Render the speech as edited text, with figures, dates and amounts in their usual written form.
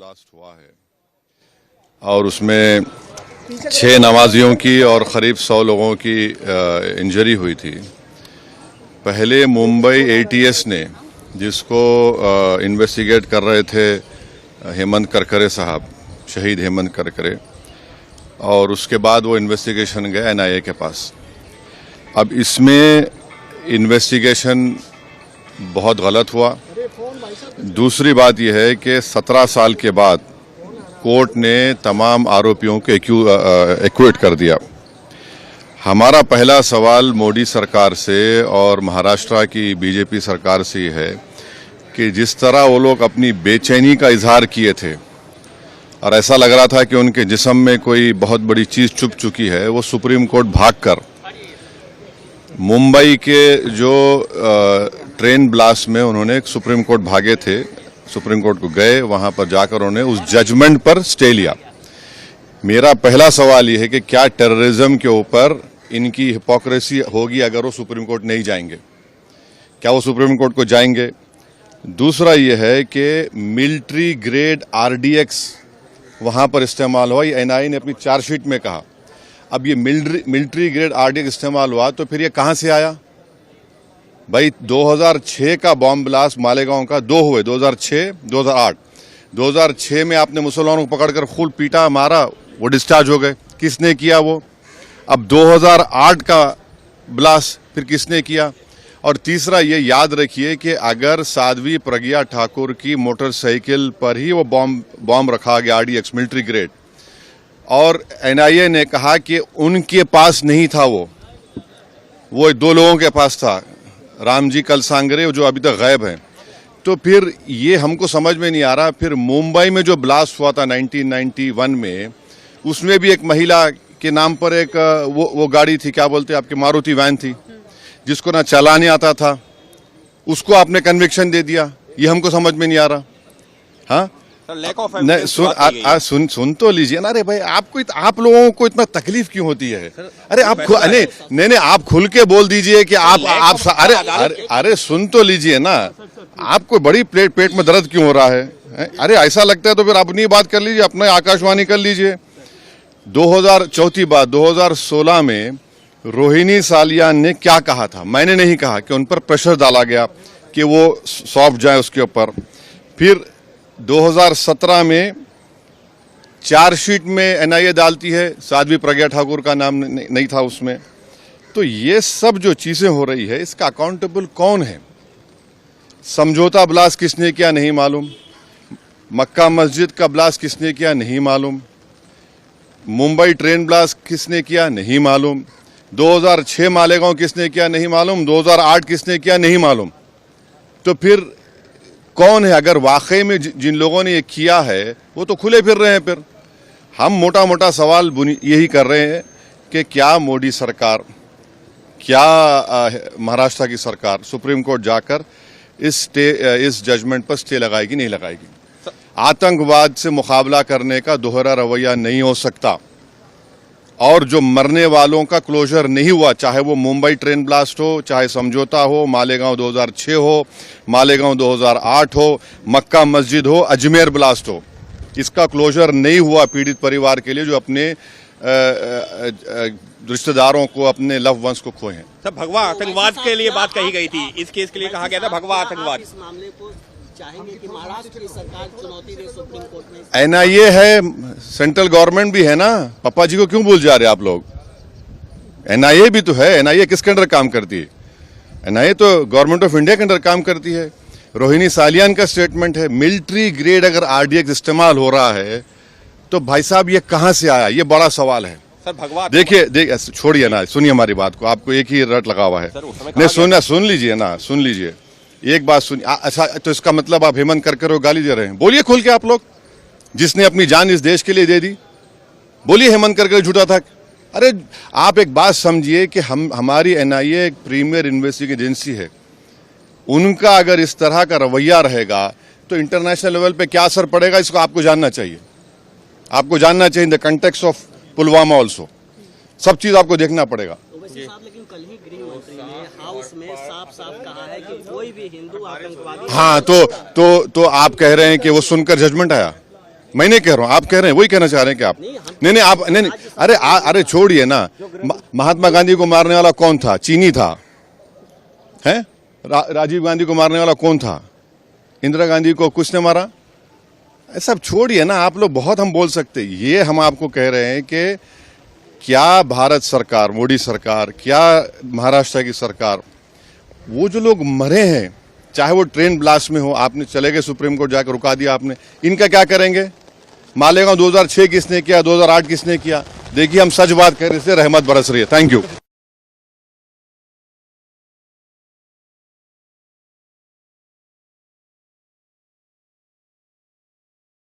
Blast हुआ है और उसमें 6 नमाजियों की और करीब 100 लोगों की इंजरी हुई थी। पहले मुंबई एटीएस ने, जिसको इन्वेस्टिगेट कर रहे थे हेमंत करकरे साहब, शहीद हेमंत करकरे, और उसके बाद वो इन्वेस्टिगेशन गया एनआईए के पास। अब इसमें इन्वेस्टिगेशन बहुत गलत हुआ। दूसरी बात यह है कि 17 साल के बाद कोर्ट ने तमाम आरोपियों को एक्विट कर दिया। हमारा पहला सवाल मोदी सरकार से और महाराष्ट्र की बीजेपी सरकार से ही है कि जिस तरह वो लोग अपनी बेचैनी का इजहार किए थे और ऐसा लग रहा था कि उनके जिस्म में कोई बहुत बड़ी चीज छुप चुकी है, वो सुप्रीम कोर्ट भागकर मुंबई के जो ट्रेन ब्लास्ट में उन्होंने सुप्रीम कोर्ट भागे थे, सुप्रीम कोर्ट को गए, वहां पर जाकर उन्होंने उस जजमेंट पर स्टे लिया। मेरा पहला सवाल यह है कि क्या टेररिज्म के ऊपर इनकी हिपोक्रेसी होगी अगर वो सुप्रीम कोर्ट नहीं जाएंगे? क्या वो सुप्रीम कोर्ट को जाएंगे? दूसरा यह है कि मिलिट्री ग्रेड आरडीएक्स वहां पर इस्तेमाल हुआ, ये एनआईए ने अपनी चार्जशीट में कहा। अब ये मिलिट्री ग्रेड आरडीएक्स इस्तेमाल हुआ तो फिर ये कहां से आया? भाई 2006 का बॉम्ब ब्लास्ट मालेगांव का 2 हुए, 2006, 2008। 2006 में आपने मुसलमानों को पकड़कर खूब पीटा, मारा, वो डिस्चार्ज हो गए। किसने किया वो? अब 2008 का ब्लास्ट फिर किसने किया? और तीसरा ये याद रखिए कि अगर साध्वी प्रज्ञा ठाकुर की मोटरसाइकिल पर ही वो बॉम्ब रखा गया आरडीएक्स मिलिट्री ग्रेड, और एनआईए ने कहा कि उनके पास नहीं था, वो 2 लोगों के पास था, रामजी कलसांगरे जो अभी तक गायब हैं, तो फिर ये हमको समझ में नहीं आ रहा। फिर मुंबई में जो ब्लास्ट हुआ था 1991 में, उसमें भी एक महिला के नाम पर एक वो गाड़ी थी, क्या बोलते हैं आपके, मारुति वैन थी, जिसको ना चलाने आता था, उसको आपने कन्विक्शन दे दिया। ये हमको समझ में नहीं आ रहा। हाँ, सुन तो लीजिए ना। अरे भाई, आप लोगों को इतना तकलीफ क्यों होती है? अरे आप नहीं, आप खुल के बोल दीजिए कि आप अरे सुन तो लीजिए ना। आपको बड़ी पेट में दर्द क्यों हो रहा है? अरे ऐसा लगता है तो फिर अपनी बात कर लीजिए, अपने आकाशवाणी कर लीजिए। 2016 में रोहिणी सालियान ने क्या कहा था? मैंने नहीं कहा कि उन पर प्रेशर डाला गया कि वो सौंप जाए उसके ऊपर। फिर 2017 में चार्जशीट में एनआईए डालती है, साध्वी प्रज्ञा ठाकुर का नाम नहीं था उसमें। तो ये सब जो चीजें हो रही है, इसका अकाउंटेबल कौन है? समझौता ब्लास्ट किसने किया नहीं मालूम, मक्का मस्जिद का ब्लास्ट किसने किया नहीं मालूम, मुंबई ट्रेन ब्लास्ट किसने किया नहीं मालूम, 2006 मालेगांव किसने किया नहीं मालूम, 2008 किसने किया नहीं मालूम। तो फिर कौन है? अगर वाकई में जिन लोगों ने ये किया है वो तो खुले फिर रहे हैं। फिर हम मोटा मोटा सवाल यही कर रहे हैं कि क्या मोदी सरकार, क्या महाराष्ट्र की सरकार सुप्रीम कोर्ट जाकर इस जजमेंट पर स्टे लगाएगी नहीं लगाएगी? आतंकवाद से मुकाबला करने का दोहरा रवैया नहीं हो सकता, और जो मरने वालों का क्लोजर नहीं हुआ, चाहे वो मुंबई ट्रेन ब्लास्ट हो, चाहे समझौता हो, मालेगांव 2006 हो, मालेगांव 2008 हो, मक्का मस्जिद हो, अजमेर ब्लास्ट हो, इसका क्लोजर नहीं हुआ पीड़ित परिवार के लिए जो अपने रिश्तेदारों को, अपने लव वंस को खोए हैं। सर, भगवा आतंकवाद के लिए बात कही गई थी, इस केस के लिए कहा गया था भगवा आतंकवाद। इस मामले को चाहेंगे कि महाराष्ट्र की सरकार चुनौती दे सुप्रीम कोर्ट में? एनआईए है, सेंट्रल गवर्नमेंट भी है ना। पापा जी को क्यों भूल जा रहे आप लोग? एनआईए भी तो है। एनआईए किसके अंडर काम करती है? एनआईए तो गवर्नमेंट ऑफ इंडिया के अंडर काम करती है। रोहिणी सालियान का स्टेटमेंट है, मिलिट्री ग्रेड अगर आरडीएक्स इस्तेमाल हो रहा है तो भाई साहब ये कहां से आया? ये बड़ा सवाल है। सर, भगवा देखिए, छोड़िए ना, सुनिए हमारी बात को। आपको एक ही रट लगा हुआ है। नहीं, सुन लीजिए ना, सुन लीजिए एक बात सुनिए। अच्छा, तो इसका मतलब आप हेमंत करकरे को गाली दे रहे हैं? बोलिए खुल के आप लोग, जिसने अपनी जान इस देश के लिए दे दी, बोलिए हेमंत करकरे झूठा था। अरे आप एक बात समझिए कि हमारी एनआईए एक प्रीमियर इन्वेस्टिगेटिव एजेंसी है। उनका अगर इस तरह का रवैया रहेगा तो इंटरनेशनल लेवल पे क्या असर पड़ेगा, इसको आपको जानना चाहिए। आपको जानना चाहिए in the context of Pulwama also. सब चीज आपको देखना पड़ेगा। लेकिन कल ही गृह मंत्री ने हाउस में साफ कहा है कि कोई भी हिंदू आतंकवादी। हाँ, तो आप कह रहे हैं कि वो सुनकर जजमेंट आया? मैं नहीं कह रहा हूं, आप कह रहे हैं, वही कहना चाह रहे हैं कि आप नहीं आप नहीं अरे छोड़िए ना। महात्मा गांधी को मारने वाला कौन था? चीनी था, है? राजीव गांधी को मारने वाला कौन था? इंदिरा गांधी को कुछ ने मारा? सब छोड़िए ना, आप लोग बहुत हम बोल सकते। ये हम आपको कह रहे हैं कि क्या भारत सरकार, मोदी सरकार, क्या महाराष्ट्र की सरकार, वो जो लोग मरे हैं, चाहे वो ट्रेन ब्लास्ट में हो, आपने चले गए सुप्रीम कोर्ट जाकर रुका दिया आपने, इनका क्या करेंगे? मालेगांव 2006 किसने किया, 2008 किसने किया? देखिए हम सच बात कर रहे थे, रहमत बरस रही है। Thank you.